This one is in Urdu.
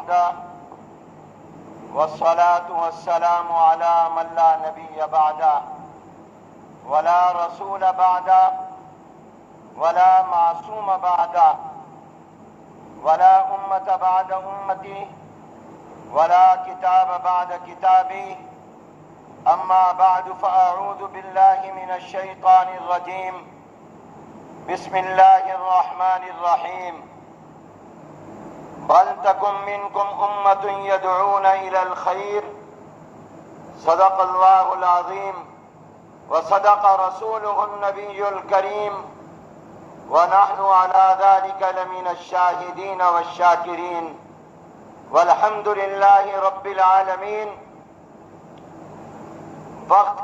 حمدا والصلاة والسلام على من لا نبي بعده ولا رسول بعده ولا معصوم بعده ولا أمة بعد أمتي ولا كتاب بعد كتابي. أما بعد فأعوذ بالله من الشيطان الرجيم. بسم الله الرحمن الرحيم. ولتكن منكم أمة يدعون إلى الخير. صدق الله العظيم وصدق رسوله النبي الكريم ونحن على ذلك لمن الشاهدين والشاكرين والحمد لله رب العالمين. وقت